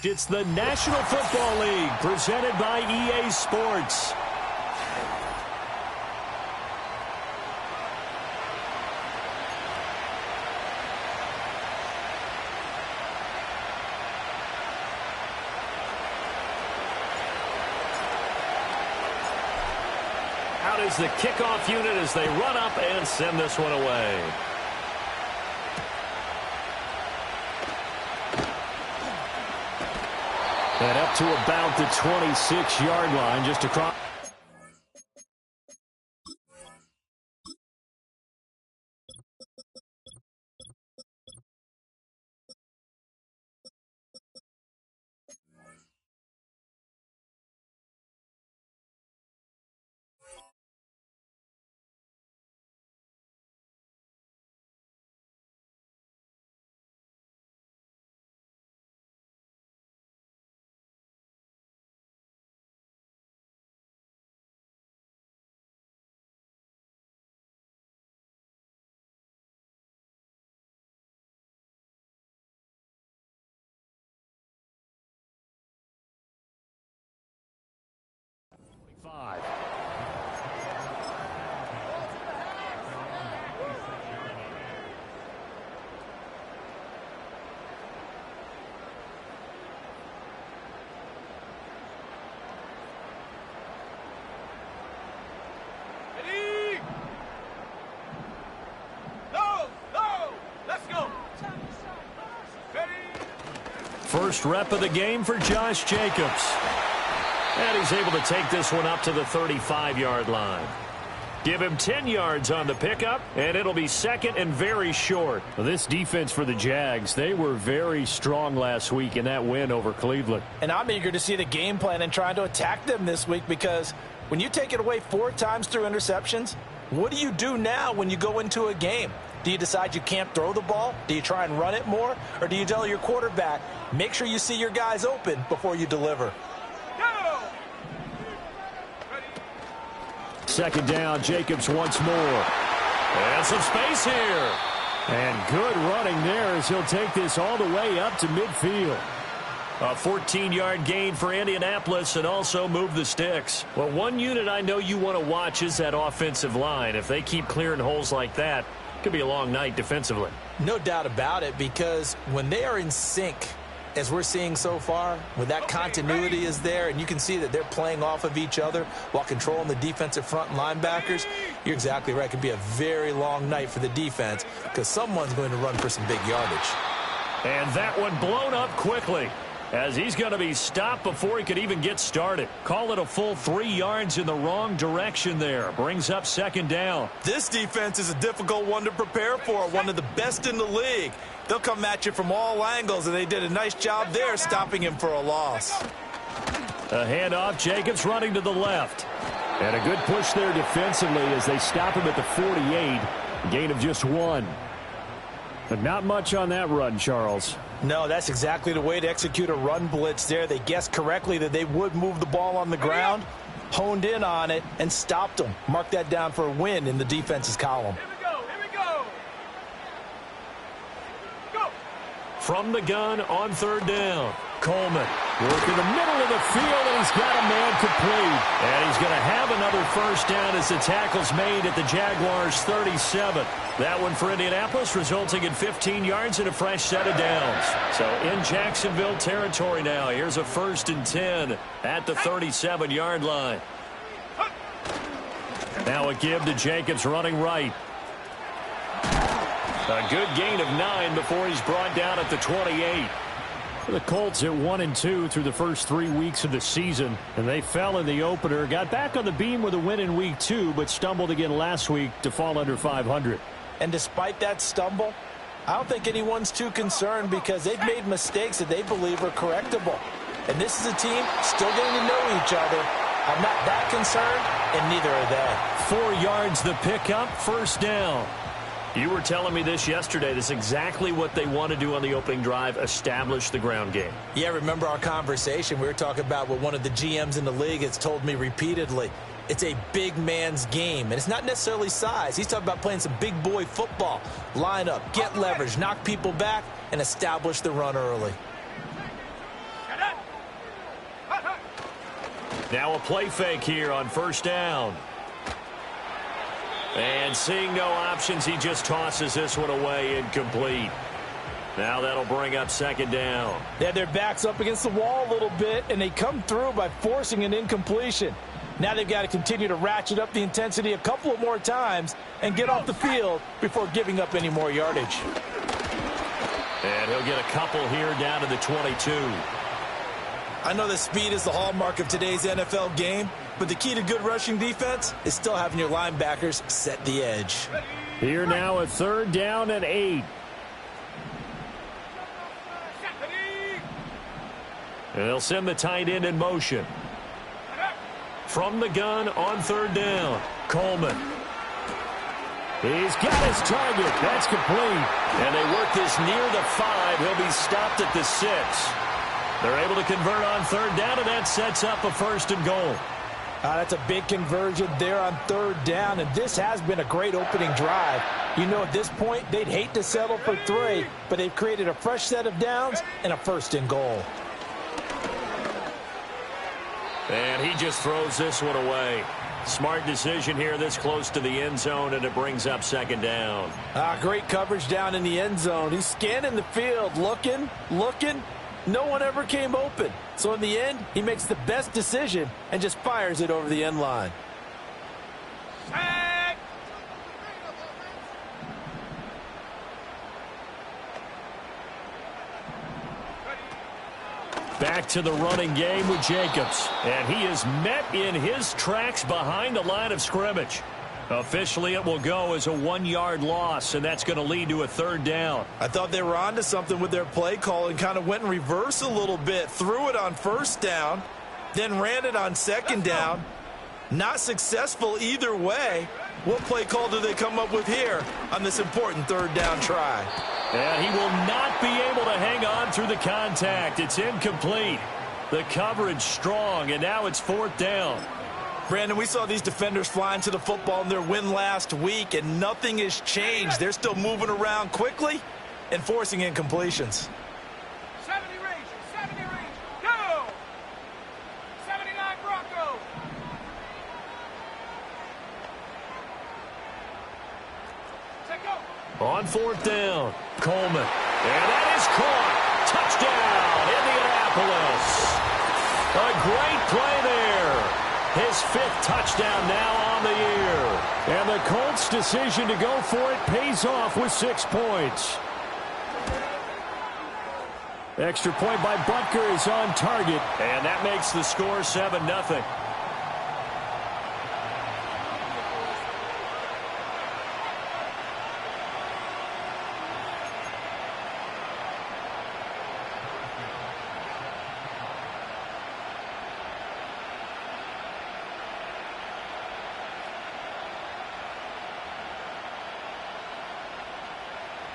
It's the National Football League presented by EA Sports. Out is the kickoff unit as they run up and send this one away. And up to about the 26-yard line, just across. Five. Ready? No! Let's go! Ready? First rep of the game for Josh Jacobs. And he's able to take this one up to the 35-yard line. Give him 10 yards on the pickup, and it'll be second and very short. Well, this defense for the Jags, they were very strong last week in that win over Cleveland. And I'm eager to see the game plan and trying to attack them this week, because when you take it away 4 times through interceptions, what do you do now when you go into a game? Do you decide you can't throw the ball? Do you try and run it more? Or do you tell your quarterback, make sure you see your guys open before you deliver? Second down, Jacobs once more. And some space here. And good running there as he'll take this all the way up to midfield. A 14-yard gain for Indianapolis and also move the sticks. Well, one unit I know you want to watch is that offensive line. If they keep clearing holes like that, it could be a long night defensively. No doubt about it, because when they are in sync, as we're seeing so far, when that continuity is there and you can see that they're playing off of each other while controlling the defensive front linebackers, you're exactly right. It could be a very long night for the defense because someone's going to run for some big yardage. And that one blown up quickly as he's going to be stopped before he could even get started. Call it a full 3 yards in the wrong direction there. Brings up second down. This defense is a difficult one to prepare for, one of the best in the league. They'll come at you from all angles, and they did a nice job there stopping him for a loss. A handoff, Jacobs running to the left. And a good push there defensively as they stop him at the 48. Gain of just 1. But not much on that run, Charles. No, that's exactly the way to execute a run blitz there. They guessed correctly that they would move the ball on the ground, honed in on it, and stopped them. Mark that down for a win in the defense's column. From the gun on third down. Coleman working the middle of the field, and he's got a man complete. And he's going to have another first down as the tackle's made at the Jaguars' 37. That one for Indianapolis, resulting in 15 yards and a fresh set of downs. So in Jacksonville territory now. Here's a 1st and 10 at the 37-yard line. Now a give to Jacobs running right. A good gain of 9 before he's brought down at the 28. The Colts at 1-2 through the first 3 weeks of the season, and they fell in the opener. Got back on the beam with a win in week 2, but stumbled again last week to fall under 500. And despite that stumble, I don't think anyone's too concerned because they've made mistakes that they believe are correctable. And this is a team still getting to know each other. I'm not that concerned, and neither are they. 4 yards the pickup, first down. You were telling me this yesterday. This is exactly what they want to do on the opening drive, establish the ground game. Yeah, remember our conversation. We were talking about what one of the GMs in the league has told me repeatedly. It's a big man's game, and it's not necessarily size. He's talking about playing some big boy football. Line up, get leverage, knock people back, and establish the run early. Now a play fake here on first down. And seeing no options, he just tosses this one away, incomplete. Now that'll bring up second down. They had their backs up against the wall a little bit, and they come through by forcing an incompletion. Now they've got to continue to ratchet up the intensity a couple of more times and get off the field before giving up any more yardage. And he'll get a couple here down to the 22. I know that speed is the hallmark of today's NFL game, but the key to good rushing defense is still having your linebackers set the edge. Here now a third down and 8. And they'll send the tight end in motion. From the gun on third down, Coleman. He's got his target. That's complete. And they work this near the 5. He'll be stopped at the 6. They're able to convert on third down, and that sets up a first and goal. That's a big conversion there on third down, and this has been a great opening drive. You know, at this point, they'd hate to settle for 3, but they've created a fresh set of downs and a first and goal. And he just throws this one away. Smart decision here this close to the end zone, and it brings up second down. Great coverage down in the end zone. He's scanning the field, looking. No one ever came open. So in the end, he makes the best decision and just fires it over the end line. Back to the running game with Jacobs. And he is met in his tracks behind the line of scrimmage. Officially, it will go as a 1-yard loss, and that's going to lead to a third down. I thought they were onto something with their play call and kind of went in reverse a little bit. Threw it on first down, then ran it on second down. Not successful either way. What play call do they come up with here on this important third down try? And he will not be able to hang on through the contact. It's incomplete. The coverage strong, and now it's fourth down. Brandon, we saw these defenders flying to the football in their win last week, and nothing has changed. They're still moving around quickly and forcing incompletions. 70 range, go! 79 Bronco. Set go. On fourth down, Coleman. And that is caught. Touchdown, Indianapolis. A great play there. His 5th touchdown now on the year. And the Colts' decision to go for it pays off with 6 points. Extra point by Butker is on target. And that makes the score 7-0.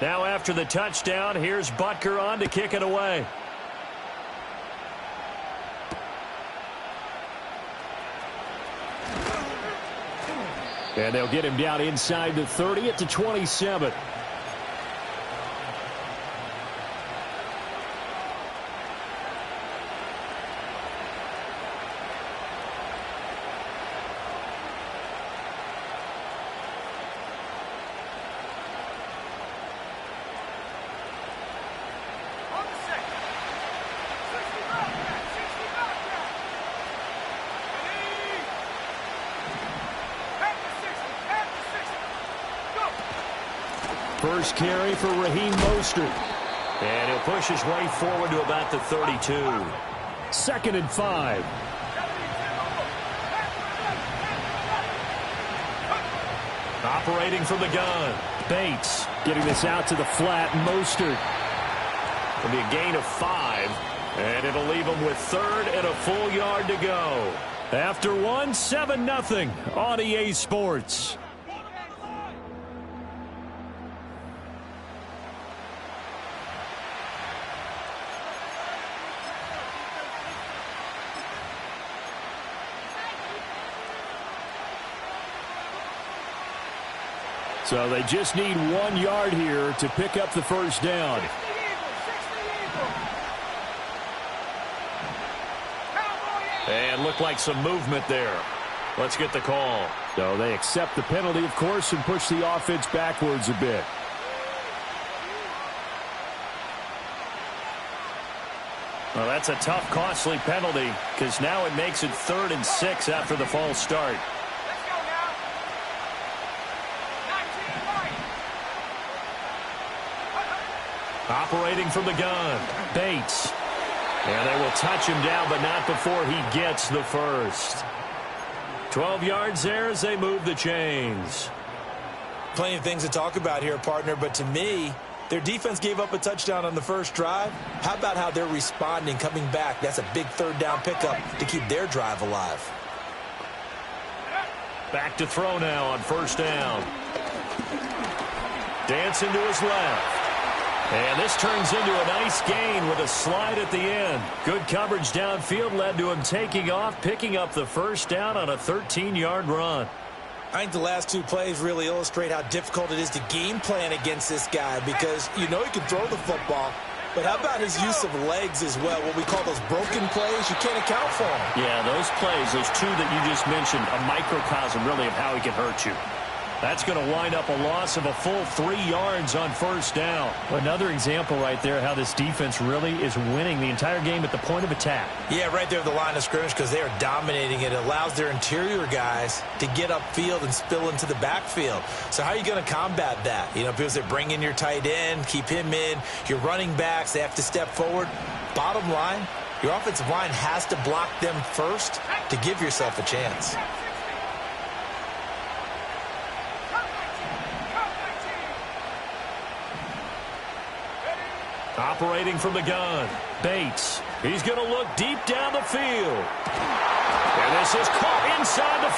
Now after the touchdown, here's Butker on to kick it away. And they'll get him down inside the 30 at the 27. First carry for Raheem Mostert. And he'll push his way forward to about the 32. 2nd and 5. Operating from the gun. Bates getting this out to the flat. Mostert. It'll be a gain of 5. And it'll leave him with 3rd and a full yard to go. After 1, 7-0 on EA Sports. So they just need 1 yard here to pick up the first down. And looked like some movement there. Let's get the call. So they accept the penalty, of course, and push the offense backwards a bit. Well, that's a tough, costly penalty because now it makes it 3rd and 6 after the false start. Let's go now. 19 right. Operating from the gun, Bates. And they will touch him down, but not before he gets the first. 12 yards there as they move the chains. Plenty of things to talk about here, partner, but to me, their defense gave up a touchdown on the first drive. How about how they're responding, coming back? That's a big 3rd down pickup to keep their drive alive. Back to throw now on 1st down. Dancing to his left. And this turns into a nice gain with a slide at the end. Good coverage downfield led to him taking off, picking up the 1st down on a 13-yard run. I think the last 2 plays really illustrate how difficult it is to game plan against this guy because you know he can throw the football, but how about his use of legs as well, what we call those broken plays? You can't account for them. Yeah, those plays, those 2 that you just mentioned, a microcosm really of how he can hurt you. That's going to wind up a loss of a full 3 yards on 1st down. Another example right there how this defense really is winning the entire game at the point of attack. Yeah, right there at the line of scrimmage because they are dominating it. It allows their interior guys to get upfield and spill into the backfield. So how are you going to combat that? You know, people say bring in your tight end, keep him in. Your running backs, they have to step forward. Bottom line, your offensive line has to block them first to give yourself a chance. Operating from the gun, Bates. He's going to look deep down the field. And this is caught inside the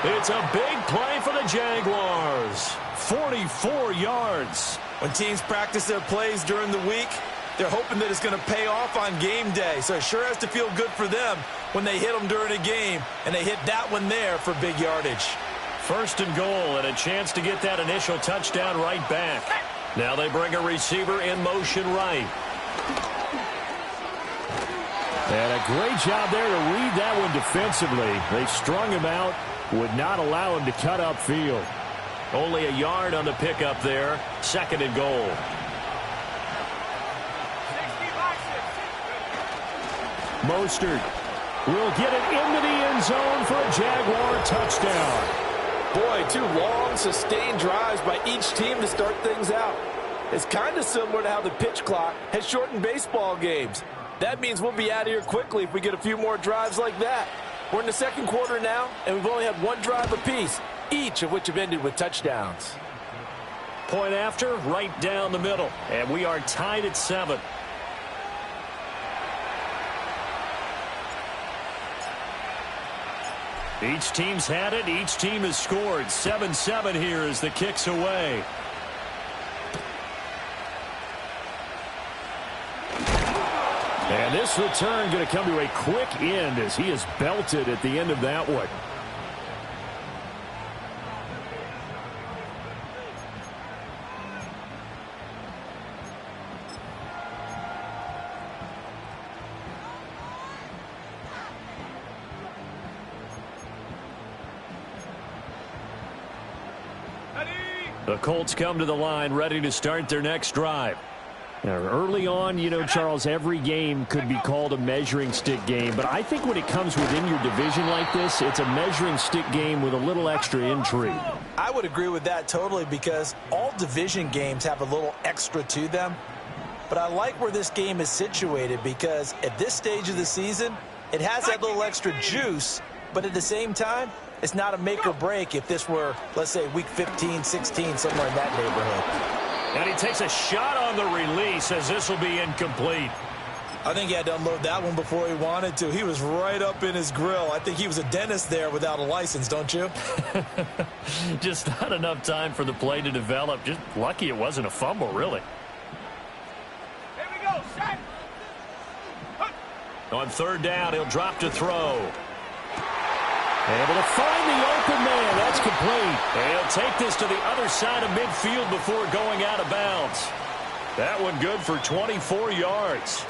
5. It's a big play for the Jaguars. 44 yards. When teams practice their plays during the week, they're hoping that it's going to pay off on game day. So it sure has to feel good for them when they hit them during a game. And they hit that one there for big yardage. 1st and goal and a chance to get that initial touchdown right back. Now they bring a receiver in motion right. And a great job there to read that one defensively. They strung him out, would not allow him to cut upfield. Only a yard on the pickup there. 2nd and goal. 60 by 6. Mostert will get it into the end zone for a Jaguar touchdown. Boy, 2 long, sustained drives by each team to start things out. It's kind of similar to how the pitch clock has shortened baseball games. That means we'll be out of here quickly if we get a few more drives like that. We're in the 2nd quarter now, and we've only had 1 drive apiece, each of which have ended with touchdowns. Point after, right down the middle. And we are tied at 7. Each team's had it. Each team has scored. 7-7 here as the kick's away. And this return going to come to a quick end as he is belted at the end of that one. The Colts come to the line ready to start their next drive. Now, early on, you know, Charles, every game could be called a measuring stick game. But I think when it comes within your division like this, it's a measuring stick game with a little extra intrigue. I would agree with that totally because all division games have a little extra to them. But I like where this game is situated because at this stage of the season, it has that little extra juice. But at the same time, it's not a make or break if this were, let's say, week 15, 16, somewhere in that neighborhood. And he takes a shot on the release as this will be incomplete. I think he had to unload that one before he wanted to. He was right up in his grill. I think he was a dentist there without a license, don't you? Just not enough time for the play to develop. Just lucky it wasn't a fumble, really. Here we go, set. On 3rd down, he'll drop to throw. Able to find the open man. That's complete. And he'll take this to the other side of midfield before going out of bounds. That one good for 24 yards.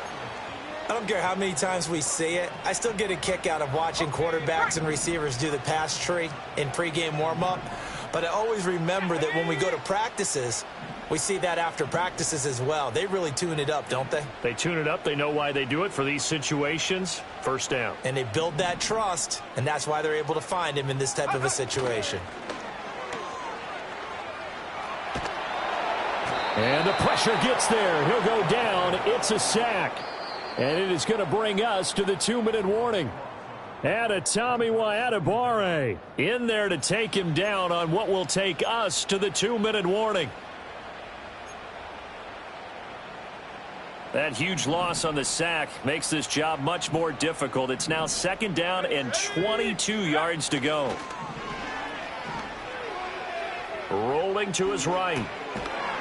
I don't care how many times we see it. I still get a kick out of watching quarterbacks and receivers do the pass tree in pregame warm-up. But I always remember that when we go to practices, we see that after practices as well. They really tune it up, don't they? They tune it up. They know why they do it for these situations. First down. And they build that trust, and that's why they're able to find him in this type of a situation. And the pressure gets there. He'll go down. It's a sack. And it is going to bring us to the 2-minute warning. Adetomiwa Adebawore in there to take him down on what will take us to the 2-minute warning. That huge loss on the sack makes this job much more difficult. It's now 2nd down and 22 yards to go. Rolling to his right.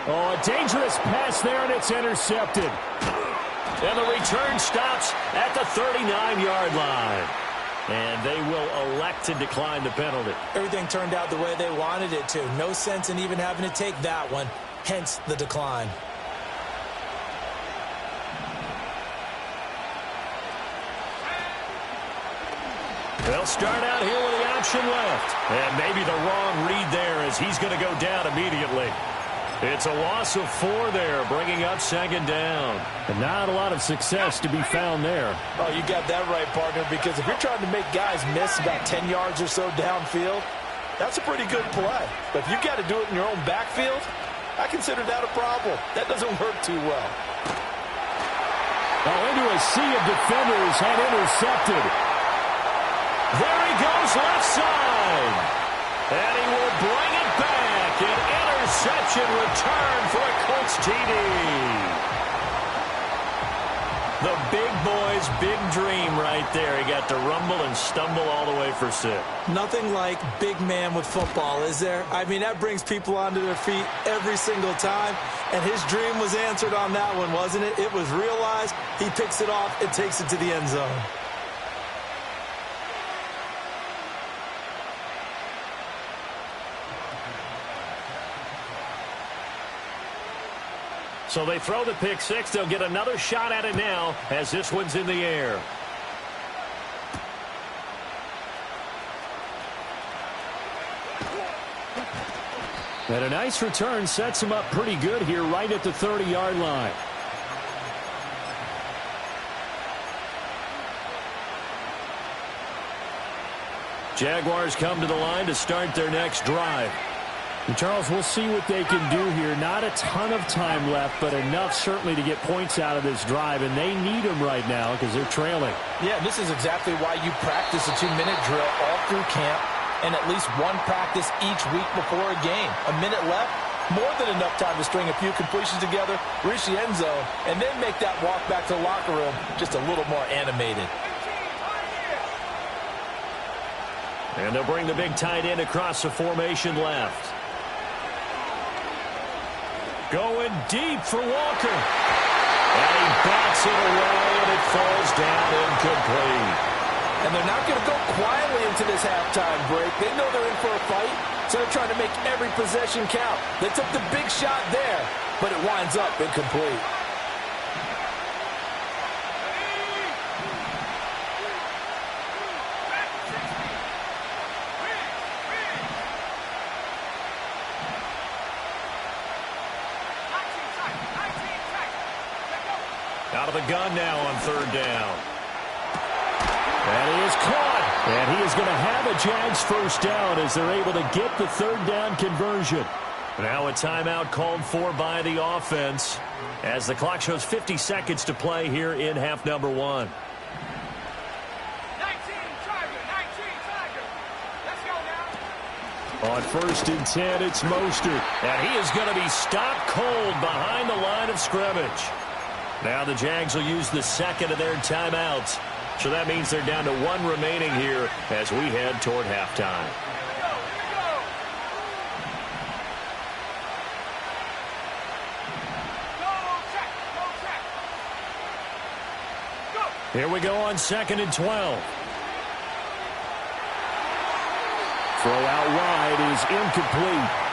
Oh, a dangerous pass there, and it's intercepted. And the return stops at the 39-yard line. And they will elect to decline the penalty. Everything turned out the way they wanted it to. No sense in even having to take that one, hence the decline. They'll start out here with the option left. And maybe the wrong read there as he's going to go down immediately. It's a loss of 4 there, bringing up 2nd down. And not a lot of success to be found there. Oh, you got that right, partner, because if you're trying to make guys miss about 10 yards or so downfield, that's a pretty good play. But if you got to do it in your own backfield, I consider that a problem. That doesn't work too well. Oh, into a sea of defenders and intercepted. There he goes left side. And he will bring it back. An interception return for a Colts TD. The big boy's big dream right there. He got to rumble and stumble all the way for 6. Nothing like big man with football, is there? I mean, that brings people onto their feet every single time. And his dream was answered on that one, wasn't it? It was realized. He picks it off and takes it to the end zone. So they throw the pick 6. They'll get another shot at it now as this one's in the air. And a nice return sets him up pretty good here right at the 30-yard line. Jaguars come to the line to start their next drive. And Charles, we'll see what they can do here. Not a ton of time left, but enough certainly to get points out of this drive, and they need them right now because they're trailing. Yeah, this is exactly why you practice a 2-minute drill all through camp and at least one practice each week before a game. A minute left, more than enough time to string a few completions together, reach the end zone, and then make that walk back to the locker room just a little more animated. And they'll bring the big tight end across the formation left. Going deep for Walker. And he bats it away, and it falls down incomplete. And they're not going to go quietly into this halftime break. They know they're in for a fight, so they're trying to make every possession count. They took the big shot there, but it winds up incomplete. Out of the gun now on 3rd down. And he is caught. And he is going to have a Jags first down as they're able to get the 3rd down conversion. Now a timeout called for by the offense as the clock shows 50 seconds to play here in half number 1. 19, Tiger, 19, Tiger. Let's go now. On 1st and 10, it's Mostert. And he is going to be stopped cold behind the line of scrimmage. Now the Jags will use the 2nd of their timeouts. So that means they're down to 1 remaining here as we head toward halftime. Here we go on 2nd and 12. Throw out wide is incomplete.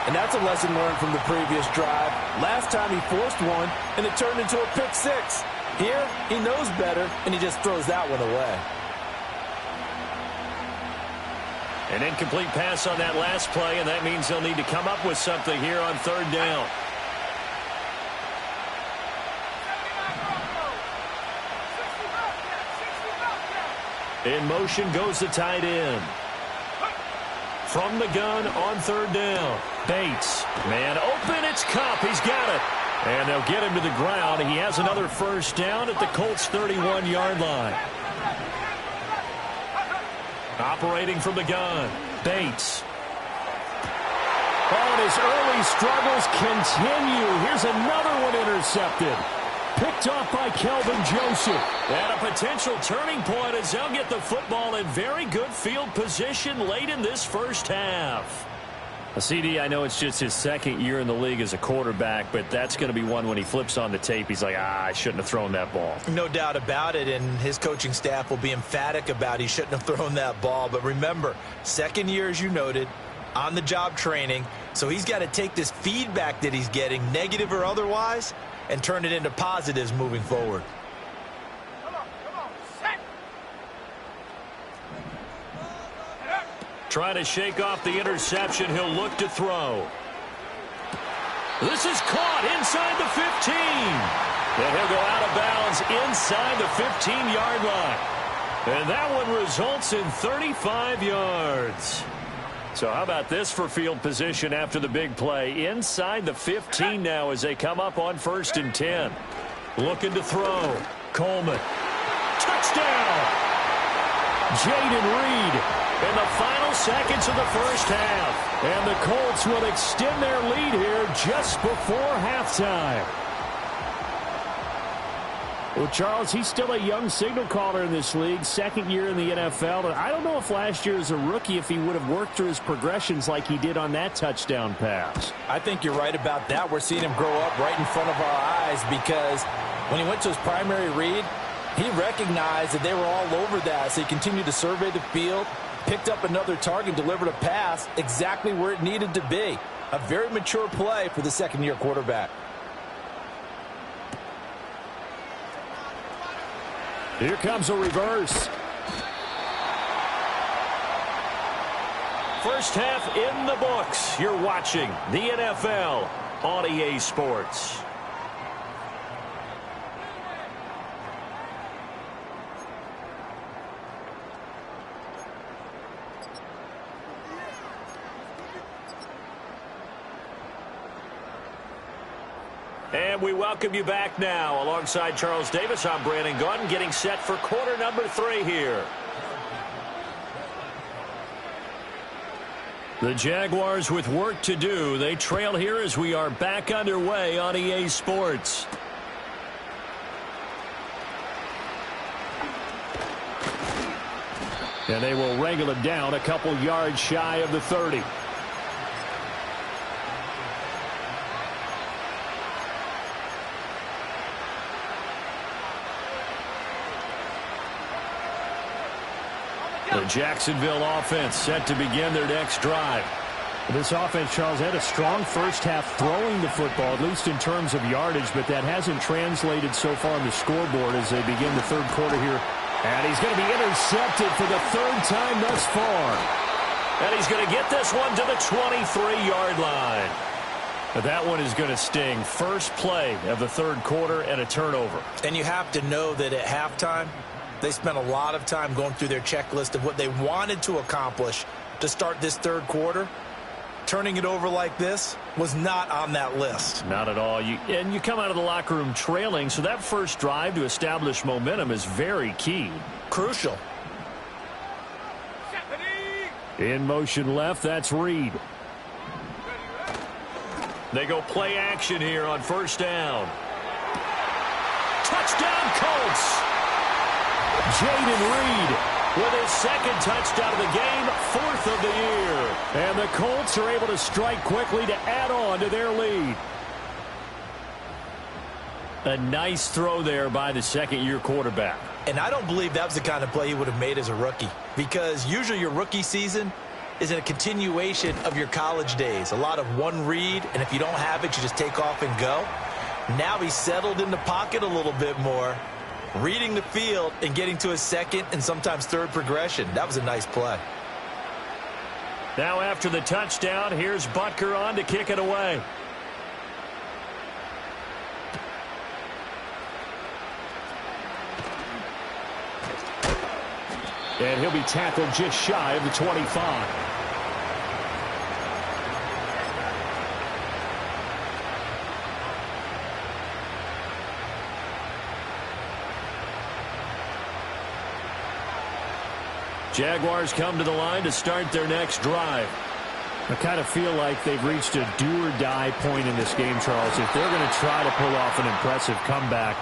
And that's a lesson learned from the previous drive. Last time he forced one, and it turned into a pick 6. Here, he knows better, and he just throws that one away. An incomplete pass on that last play, and that means they'll need to come up with something here on third down. In motion goes the tight end. From the gun on third down. Bates. Man open, it's Kupp. He's got it. And they'll get him to the ground. He has another first down at the Colts' 31-yard line. Operating from the gun. Bates. Oh, and his early struggles continue. Here's another one intercepted. Picked off by Kelvin Joseph. And a potential turning point as they'll get the football in very good field position late in this first half. CD, I know it's just his second year in the league as a quarterback, but that's going to be one when he flips on the tape. He's like, I shouldn't have thrown that ball. No doubt about it, and his coaching staff will be emphatic about he shouldn't have thrown that ball. But remember, second year, as you noted, on-the-job training, so he's got to take this feedback that he's getting, negative or otherwise, and turn it into positives moving forward. Trying to shake off the interception. He'll look to throw. This is caught inside the 15. And he'll go out of bounds inside the 15-yard line. And that one results in 35 yards. So how about this for field position after the big play? Inside the 15 now as they come up on 1st and 10. Looking to throw. Coleman. Touchdown! Jayden Reed. In the final seconds of the first half. And the Colts will extend their lead here just before halftime. Well, Charles, he's still a young signal caller in this league, second year in the NFL. And I don't know if last year as a rookie if he would have worked through his progressions like he did on that touchdown pass. I think you're right about that. We're seeing him grow up right in front of our eyes because when he went to his primary read, he recognized that they were all over that. So he continued to survey the field, picked up another target, delivered a pass exactly where it needed to be. A very mature play for the second-year quarterback. Here comes a reverse. First half in the books. You're watching the NFL on EA Sports. And we welcome you back now. Alongside Charles Davis, I'm Brandon Gaudin, getting set for quarter number 3 here. The Jaguars with work to do. They trail here as we are back underway on EA Sports. And they will wrangle it down a couple yards shy of the 30. The Jacksonville offense set to begin their next drive. This offense, Charles, had a strong first half throwing the football, at least in terms of yardage, but that hasn't translated so far on the scoreboard as they begin the third quarter here. And he's going to be intercepted for the 3rd time thus far. And he's going to get this one to the 23-yard line. But that one is going to sting. First play of the 3rd quarter and a turnover. And you have to know that at halftime, they spent a lot of time going through their checklist of what they wanted to accomplish to start this 3rd quarter. Turning it over like this was not on that list. Not at all. And you come out of the locker room trailing, so that first drive to establish momentum is very key. Crucial. In motion left, that's Reed. They go play action here on 1st down. Touchdown Colts! Jayden Reed with his 2nd touchdown of the game, 4th of the year. And the Colts are able to strike quickly to add on to their lead. A nice throw there by the second-year quarterback. And I don't believe that was the kind of play he would have made as a rookie, because usually your rookie season is a continuation of your college days. A lot of one read, and if you don't have it, you just take off and go. Now he's settled in the pocket a little bit more, reading the field and getting to his second and sometimes third progression. That was a nice play. Now after the touchdown, here's Butker on to kick it away. And he'll be tackled just shy of the 25. Jaguars come to the line to start their next drive. I kind of feel like they've reached a do-or-die point in this game, Charles. If they're going to try to pull off an impressive comeback,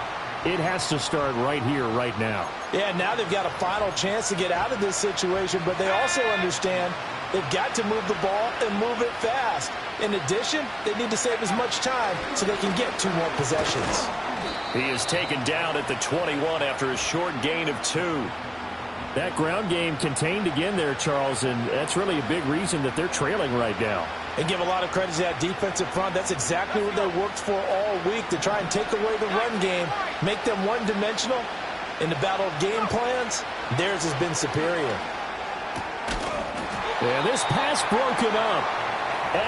it has to start right here, right now. Yeah, now they've got a final chance to get out of this situation, but they also understand they've got to move the ball and move it fast. In addition, they need to save as much time so they can get 2 more possessions. He is taken down at the 21 after a short gain of 2. That ground game contained again there, Charles, and that's really a big reason that they're trailing right now. And give a lot of credit to that defensive front. That's exactly what they worked for all week, to try and take away the run game, make them one-dimensional. In the battle of game plans, theirs has been superior. And this pass broken up.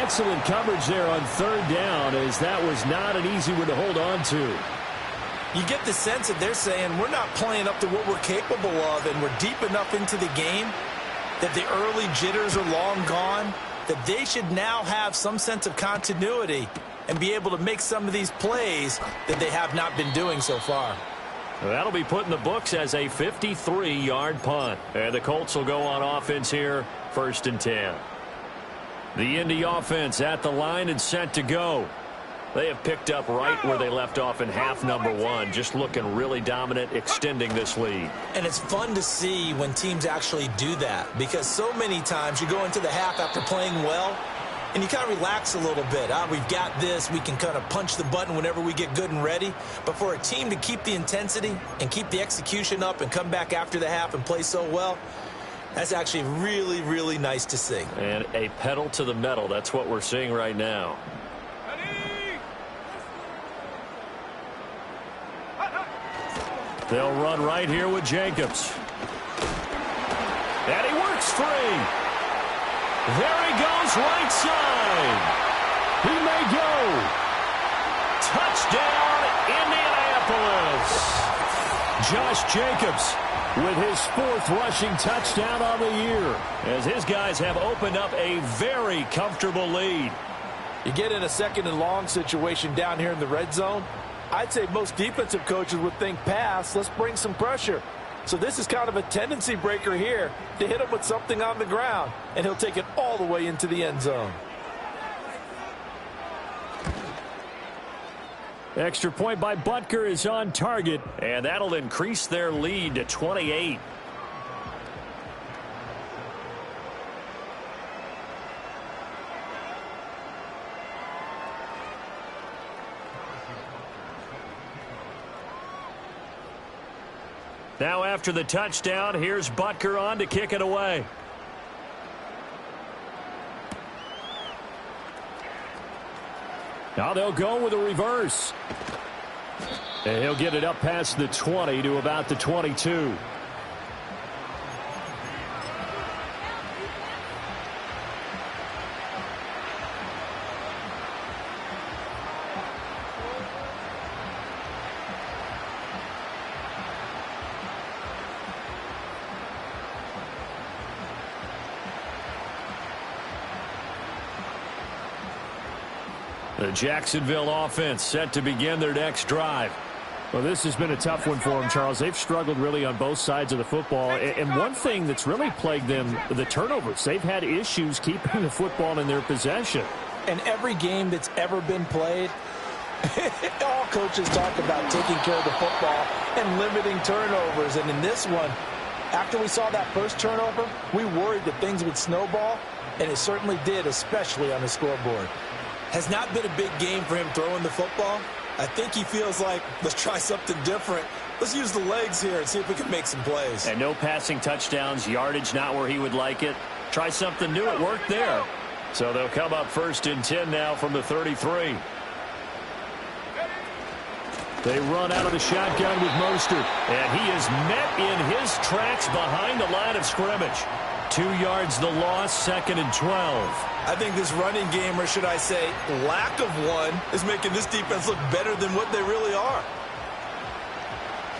Excellent coverage there on third down, as that was not an easy one to hold on to. You get the sense that they're saying we're not playing up to what we're capable of, and we're deep enough into the game that the early jitters are long gone, that they should now have some sense of continuity and be able to make some of these plays that they have not been doing so far. That'll be put in the books as a 53-yard punt. And the Colts will go on offense here, 1st and 10. The Indy offense at the line and set to go. They have picked up right where they left off in half number 1, just looking really dominant, extending this lead. And it's fun to see when teams actually do that, because so many times you go into the half after playing well, and you kind of relax a little bit. We've got this. We can kind of punch the button whenever we get good and ready. But for a team to keep the intensity and keep the execution up and come back after the half and play so well, that's actually really, really nice to see. And a pedal to the metal. That's what we're seeing right now. They'll run right here with Jacobs. And he works free. There he goes, right side. He may go. Touchdown, Indianapolis. Josh Jacobs with his 4th rushing touchdown on the year, as his guys have opened up a very comfortable lead. You get in a 2nd and long situation down here in the red zone, I'd say most defensive coaches would think pass, let's bring some pressure. So this is kind of a tendency breaker here to hit him with something on the ground, and he'll take it all the way into the end zone. Extra point by Butker is on target, and that'll increase their lead to 28. Now after the touchdown, here's Butker on to kick it away. Now they'll go with a reverse. And he'll get it up past the 20 to about the 22. The Jacksonville offense set to begin their next drive. Well, this has been a tough one for them, Charles. They've struggled really on both sides of the football. And one thing that's really plagued them, the turnovers. They've had issues keeping the football in their possession. And every game that's ever been played, all coaches talk about taking care of the football and limiting turnovers. And in this one, after we saw that first turnover, we worried that things would snowball, and it certainly did, especially on the scoreboard. Has not been a big game for him throwing the football. I think he feels like, let's try something different. Let's use the legs here and see if we can make some plays. And no passing touchdowns, yardage not where he would like it. Try something new. It worked there. So they'll come up 1st and 10 now from the 33. They run out of the shotgun with Mostert. And he is met in his tracks behind the line of scrimmage. 2 yards the loss, 2nd and 12. I think this running game, or should I say lack of one, is making this defense look better than what they really are.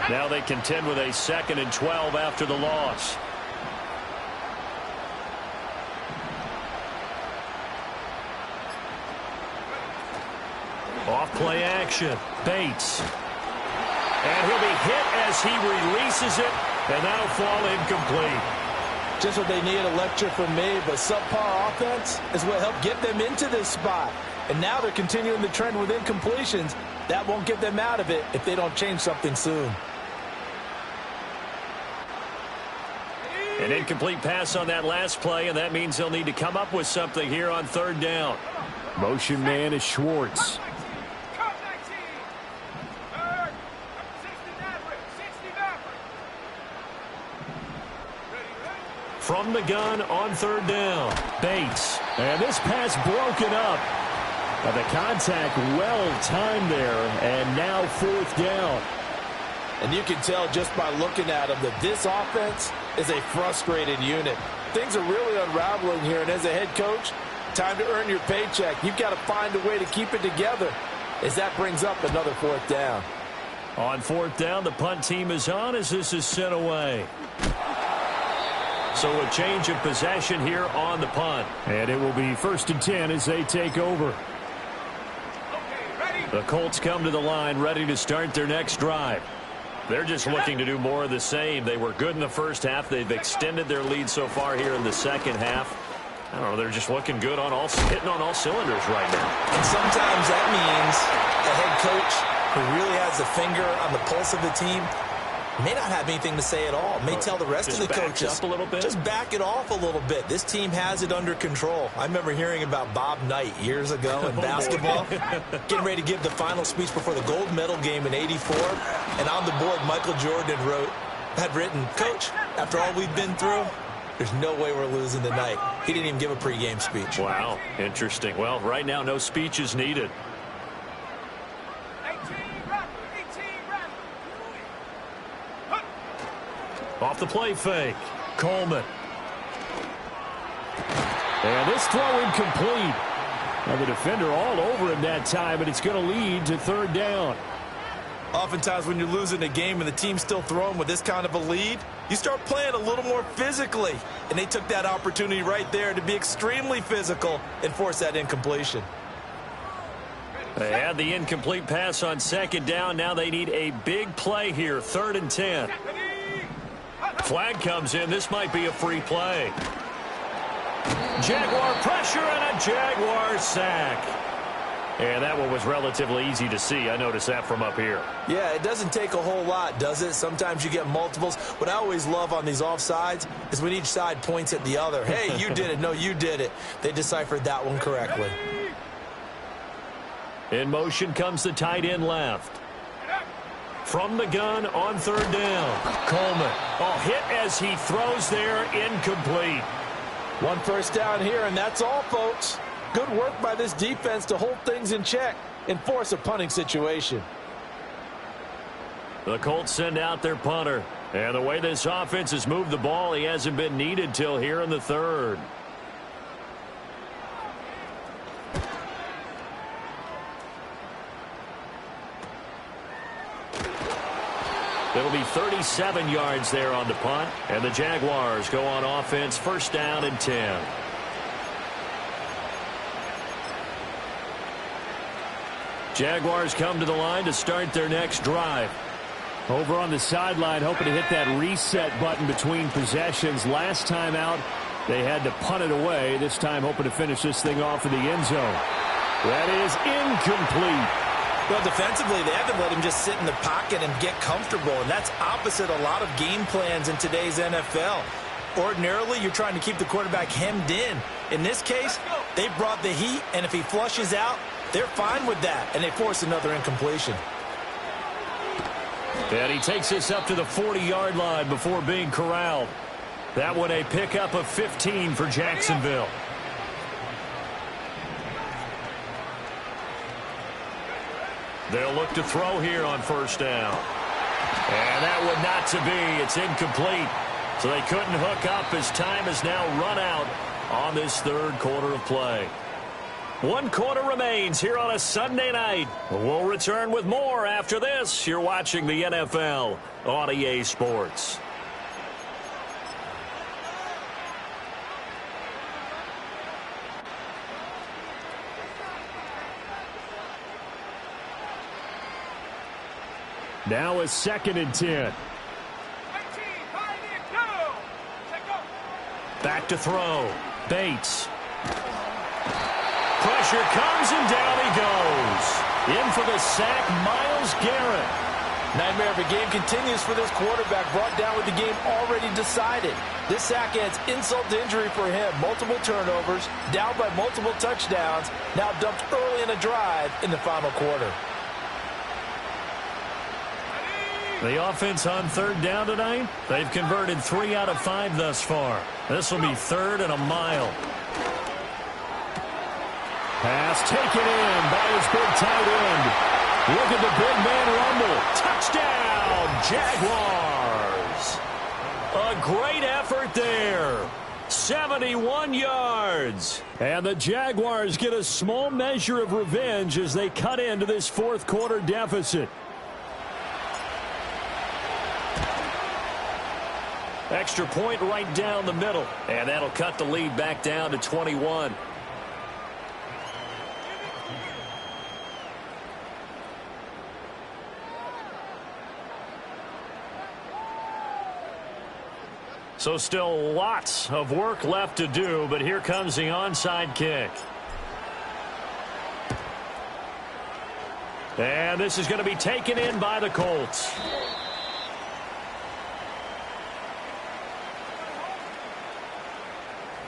Now they contend with a 2nd and 12 after the loss. Off play action. Bates. And he'll be hit as he releases it, and that'll fall incomplete. Just what they need, a lecture from me, but subpar offense is what helped get them into this spot. And now they're continuing the trend with incompletions. That won't get them out of it if they don't change something soon. An incomplete pass on that last play, and that means they'll need to come up with something here on 3rd down. Motion man is Schwartz. From the gun on 3rd down, Bates. And this pass broken up. But the contact well timed there, and now 4th down. And you can tell just by looking at them that this offense is a frustrated unit. Things are really unraveling here, and as a head coach, time to earn your paycheck. You've got to find a way to keep it together as that brings up another 4th down. On 4th down, the punt team is on as this is sent away. So a change of possession here on the punt. And it will be 1st and 10 as they take over. The Colts come to the line ready to start their next drive. They're just looking to do more of the same. They were good in the first half. They've extended their lead so far here in the second half. I don't know, they're just looking good on hitting on all cylinders right now. And sometimes that means a head coach who really has a finger on the pulse of the team may not have anything to say at all. May tell the rest of the coaches, up a little bit. Just back it off a little bit. This team has it under control. I remember hearing about Bob Knight years ago in basketball, getting ready to give the final speech before the gold medal game in '84. And on the board, Michael Jordan had written, "Coach, after all we've been through, there's no way we're losing tonight." He didn't even give a pregame speech. Wow, interesting. Well, right now, no speech is needed. Off the play fake. Coleman. And this throw incomplete. And the defender all over him that time, but it's going to lead to 3rd down. Oftentimes when you're losing a game and the team's still throwing with this kind of a lead, you start playing a little more physically. And they took that opportunity right there to be extremely physical and force that incompletion. They had the incomplete pass on 2nd down. Now they need a big play here, 3rd and 10. Flag comes in. This might be a free play. Jaguar pressure and a Jaguar sack. And that one was relatively easy to see. I noticed that from up here. Yeah, it doesn't take a whole lot, does it? Sometimes you get multiples. What I always love on these offsides is when each side points at the other. Hey, you did it. No, you did it. They deciphered that one correctly. In motion comes the tight end left. From the gun on 3rd down. Coleman. Hit as he throws there, incomplete. 1 first down here, and that's all, folks. Good work by this defense to hold things in check and force a punting situation. The Colts send out their punter. And the way this offense has moved the ball, he hasn't been needed till here in the 3rd. It'll be 37 yards there on the punt. And the Jaguars go on offense, 1st down and 10. Jaguars come to the line to start their next drive. Over on the sideline, hoping to hit that reset button between possessions. Last time out, they had to punt it away. This time, hoping to finish this thing off in the end zone. That is incomplete. Well, defensively, they haven't let him just sit in the pocket and get comfortable, and that's opposite a lot of game plans in today's NFL. Ordinarily, you're trying to keep the quarterback hemmed in. In this case, they brought the heat, and if he flushes out, they're fine with that, and they force another incompletion. And he takes this up to the 40-yard line before being corralled. That one a pickup of 15 for Jacksonville. They'll look to throw here on first down. And that would not to be. It's incomplete. So they couldn't hook up as time has now run out on this third quarter of play. 1 quarter remains here on a Sunday night. We'll return with more after this. You're watching the NFL on EA Sports. Now a 2nd and 10. Back to throw. Bates. Pressure comes, and down he goes. In for the sack, Myles Garrett. Nightmare of a game continues for this quarterback, brought down with the game already decided. This sack adds insult to injury for him. Multiple turnovers, down by multiple touchdowns, now dumped early in a drive in the final quarter. The offense on third down tonight, they've converted 3 out of 5 thus far. This will be 3rd and a mile. Pass taken in by his big tight end. Look at the big man rumble. Touchdown, Jaguars. A great effort there. 71 yards. And the Jaguars get a small measure of revenge as they cut into this 4th quarter deficit. Extra point right down the middle. And that'll cut the lead back down to 21. So still lots of work left to do, but here comes the onside kick. And this is going to be taken in by the Colts.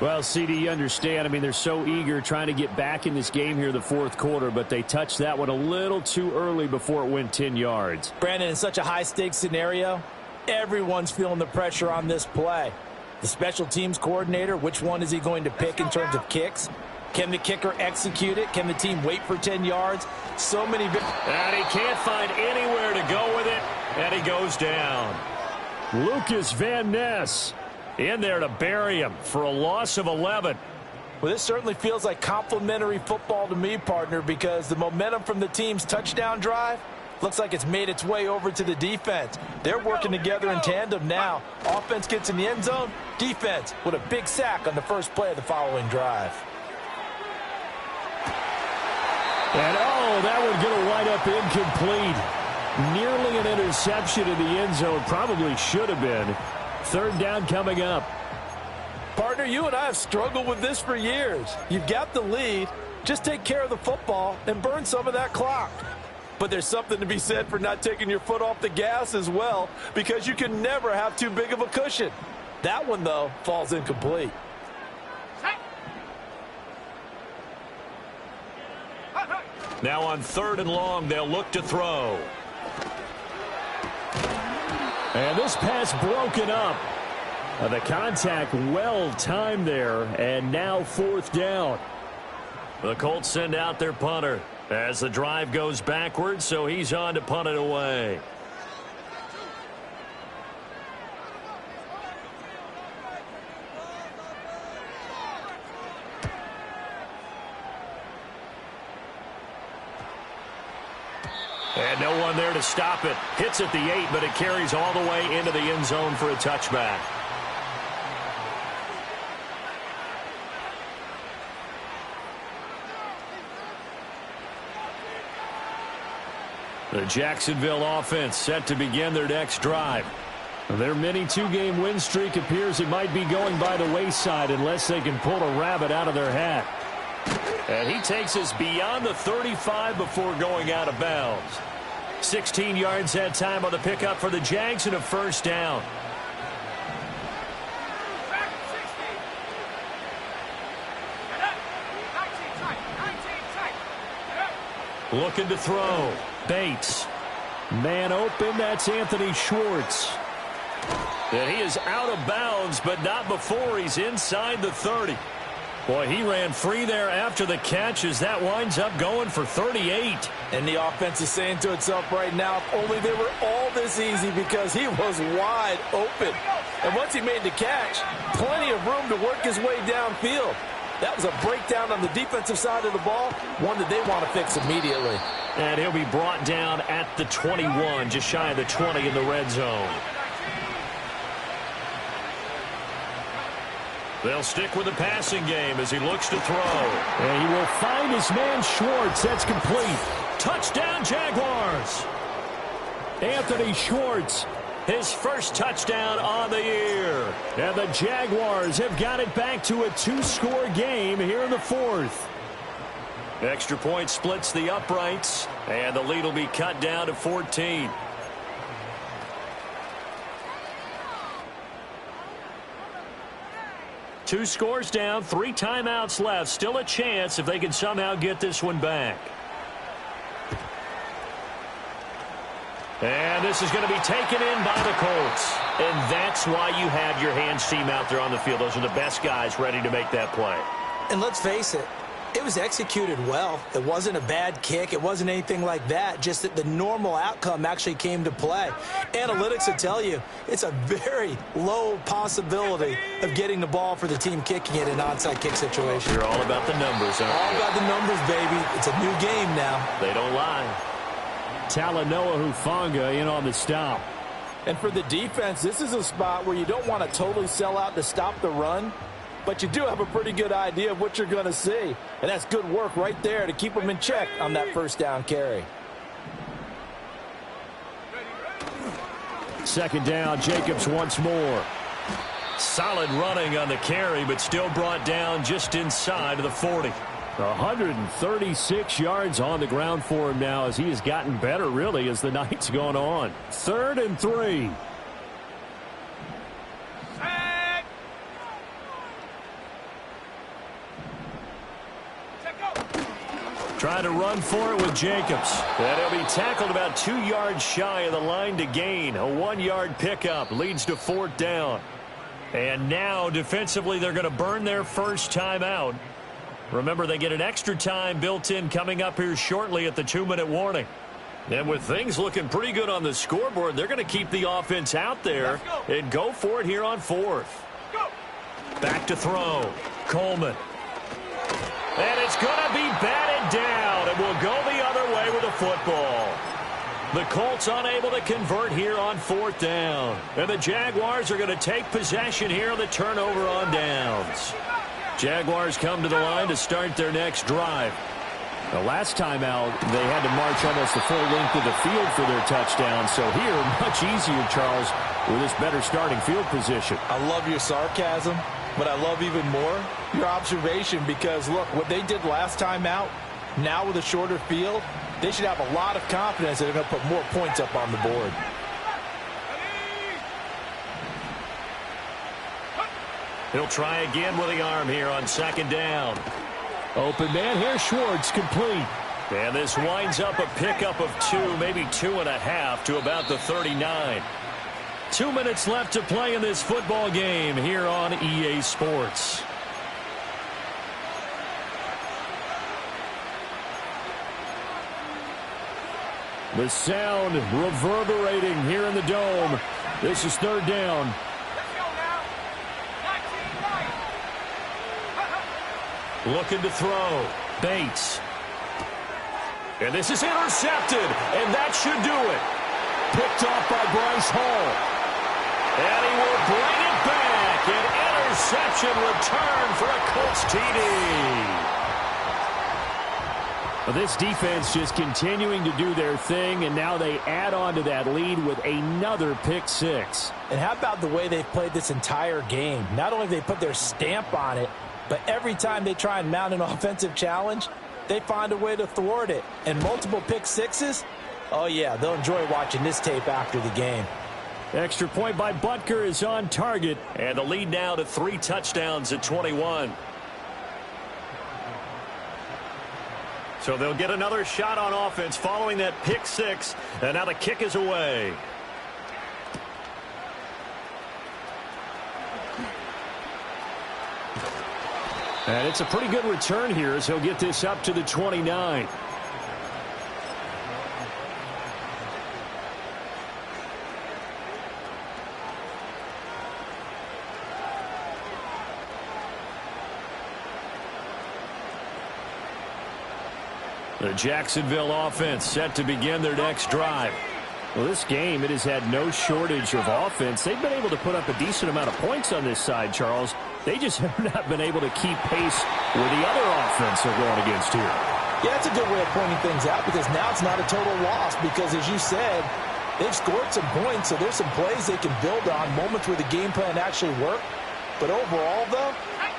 Well, CD, you understand. I mean, they're so eager trying to get back in this game here the 4th quarter, but they touched that one a little too early before it went 10 yards. Brandon, in such a high-stakes scenario, everyone's feeling the pressure on this play. The special teams coordinator, which one is he going to pick in terms of kicks? Can the kicker execute it? Can the team wait for 10 yards? So many. And he can't find anywhere to go with it, and he goes down. Lucas Van Ness in there to bury him for a loss of 11. Well, this certainly feels like complimentary football to me, partner, because the momentum from the team's touchdown drive looks like it's made its way over to the defense. They're working together in tandem now. Offense gets in the end zone. Defense with a big sack on the first play of the following drive. And, oh, that would get a wind up incomplete. Nearly an interception in the end zone. Probably should have been. 3rd down coming up. Partner, you and I have struggled with this for years. You've got the lead. Just take care of the football and burn some of that clock. But there's something to be said for not taking your foot off the gas as well, because you can never have too big of a cushion. That one, though, falls incomplete. Now on 3rd and long, they'll look to throw. And this pass broken up. The contact well timed there, and now 4th down. The Colts send out their punter as the drive goes backwards, so he's on to punt it away. And no one there to stop it. Hits at the 8, but it carries all the way into the end zone for a touchback. The Jacksonville offense set to begin their next drive. Their mini 2-game win streak appears it might be going by the wayside unless they can pull a rabbit out of their hat. And he takes us beyond the 35 before going out of bounds. 16 yards that time on the pickup for the Jags and a 1st down. Looking to throw. Bates. Man open, that's Anthony Schwartz. And he is out of bounds, but not before he's inside the 30. Boy, he ran free there after the catch as that winds up going for 38. And the offense is saying to itself right now, if only they were all this easy, because he was wide open. And once he made the catch, plenty of room to work his way downfield. That was a breakdown on the defensive side of the ball, one that they want to fix immediately. And he'll be brought down at the 21, just shy of the 20 in the red zone. They'll stick with the passing game as he looks to throw. And he will find his man Schwartz. That's complete. Touchdown, Jaguars. Anthony Schwartz, his first touchdown on the year. And the Jaguars have got it back to a 2-score game here in the fourth. Extra point splits the uprights, and the lead will be cut down to 14. Two scores down, 3 timeouts left. Still a chance if they can somehow get this one back. And this is going to be taken in by the Colts. And that's why you have your hands team out there on the field. Those are the best guys ready to make that play. And let's face it, it was executed well. It wasn't a bad kick. It wasn't anything like that. Just that the normal outcome actually came to play. Analytics will tell you it's a very low possibility of getting the ball for the team kicking it in an onside kick situation. You're all about the numbers, aren't you? All about the numbers, baby. It's a new game now. They don't lie. Talanoa Hufanga in on the stop. And for the defense, this is a spot where you don't want to totally sell out to stop the run, but you do have a pretty good idea of what you're going to see. And that's good work right there to keep them in check on that first down carry. Second down, Jacobs once more. Solid running on the carry, but still brought down just inside of the 40. 136 yards on the ground for him now as he has gotten better, really, as the night's gone on. 3rd and 3. Trying to run for it with Jacobs. And he'll be tackled about 2 yards shy of the line to gain. A 1-yard pickup leads to 4th down. And now, defensively, they're going to burn their first time out. Remember, they get an extra time built in coming up here shortly at the 2-minute warning. And with things looking pretty good on the scoreboard, they're going to keep the offense out there and go for it here on 4th. Back to throw. Coleman. And it's going to be batted down, and will go the other way with the football. The Colts unable to convert here on 4th down. And the Jaguars are going to take possession here on the turnover on downs. Jaguars come to the line to start their next drive. The last time out, they had to march almost the full length of the field for their touchdown. So here, much easier, Charles, with this better starting field position. I love your sarcasm, but I love even more your observation, because, look, what they did last time out, now with a shorter field, they should have a lot of confidence that they're going to put more points up on the board. He'll try again with the arm here on 2nd down. Open man here, Schwartz, complete. And this winds up a pickup of 2, maybe 2.5 to about the 39. 2 minutes left to play in this football game here on EA Sports. The sound reverberating here in the dome. This is 3rd down. Looking to throw. Bates. And this is intercepted. And that should do it. Picked off by Bryce Hall. And he will bring it back. An interception return for a Colts TD. Well, this defense just continuing to do their thing, and now they add on to that lead with another pick 6. And how about the way they've played this entire game? Not only have they put their stamp on it, but every time they try and mount an offensive challenge, they find a way to thwart it. And multiple pick 6s, oh yeah, they'll enjoy watching this tape after the game. Extra point by Butker is on target. And the lead now to 3 touchdowns at 21. So they'll get another shot on offense following that pick 6. And now the kick is away. And it's a pretty good return here as he'll get this up to the 29. The Jacksonville offense set to begin their next drive. Well, this game, it has had no shortage of offense. They've been able to put up a decent amount of points on this side, Charles. They just have not been able to keep pace with the other offense they're going against here. Yeah, it's a good way of pointing things out because now it's not a total loss because, as you said, they've scored some points, so there's some plays they can build on, moments where the game plan actually worked. But overall, though,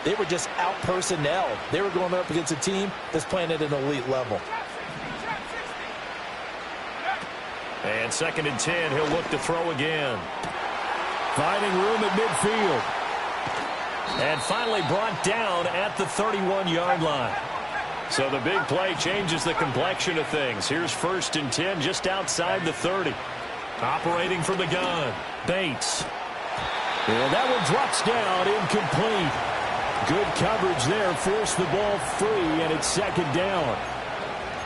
they were just out-personnel. They were going up against a team that's playing at an elite level. And 2nd and 10, he'll look to throw again. Finding room at midfield. And finally brought down at the 31-yard line. So the big play changes the complexion of things. Here's 1st and 10 just outside the 30. Operating from the gun, Bates. And that one drops down, incomplete. Good coverage there, forced the ball free, and it's 2nd down.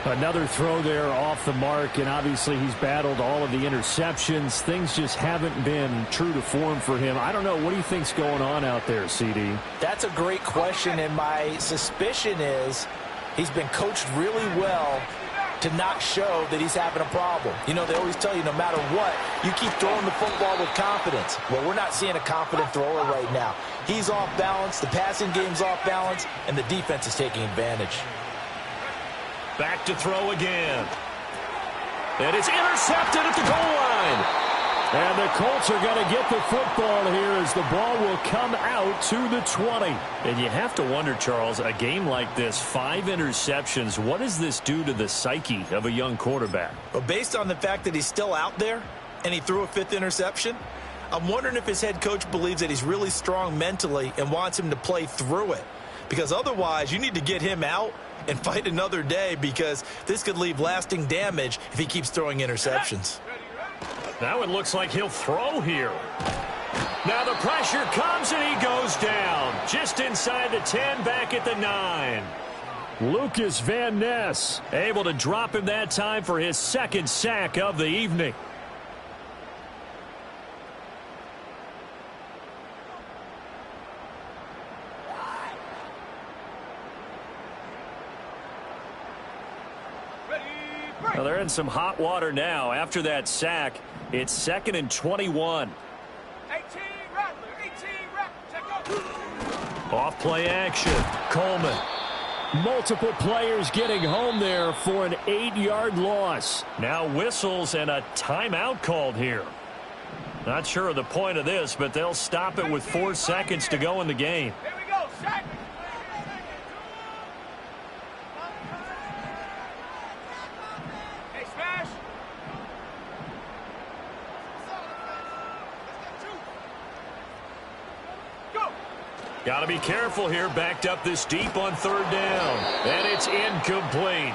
Another throw there off the mark, and obviously he's battled all of the interceptions. Things just haven't been true to form for him. I don't know. What do you think's going on out there, CD? That's a great question, and my suspicion is he's been coached really well to not show that he's having a problem. You know, they always tell you no matter what, you keep throwing the football with confidence. Well, we're not seeing a confident thrower right now. He's off balance, the passing game's off balance, and the defense is taking advantage. Back to throw again. And it's intercepted at the goal line. And the Colts are going to get the football here as the ball will come out to the 20. And you have to wonder, Charles, a game like this, 5 interceptions, what does this do to the psyche of a young quarterback? Well, based on the fact that he's still out there and he threw a 5th interception, I'm wondering if his head coach believes that he's really strong mentally and wants him to play through it. Because otherwise, you need to get him out and fight another day because this could leave lasting damage if he keeps throwing interceptions. Now it looks like he'll throw here. Now the pressure comes and he goes down. Just inside the 10, back at the 9. Lucas Van Ness able to drop him that time for his 2nd sack of the evening. Well, they're in some hot water now. After that sack, it's 2nd and 21. 18, Rattler, 18, Rattler, check up. Off play action. Coleman. Multiple players getting home there for an 8-yard loss. Now whistles and a timeout called here. Not sure of the point of this, but they'll stop it with 4 seconds to go in the game. Here we go, sack. Hey, smash. Go. Got to be careful here. Backed up this deep on 3rd down. And it's incomplete.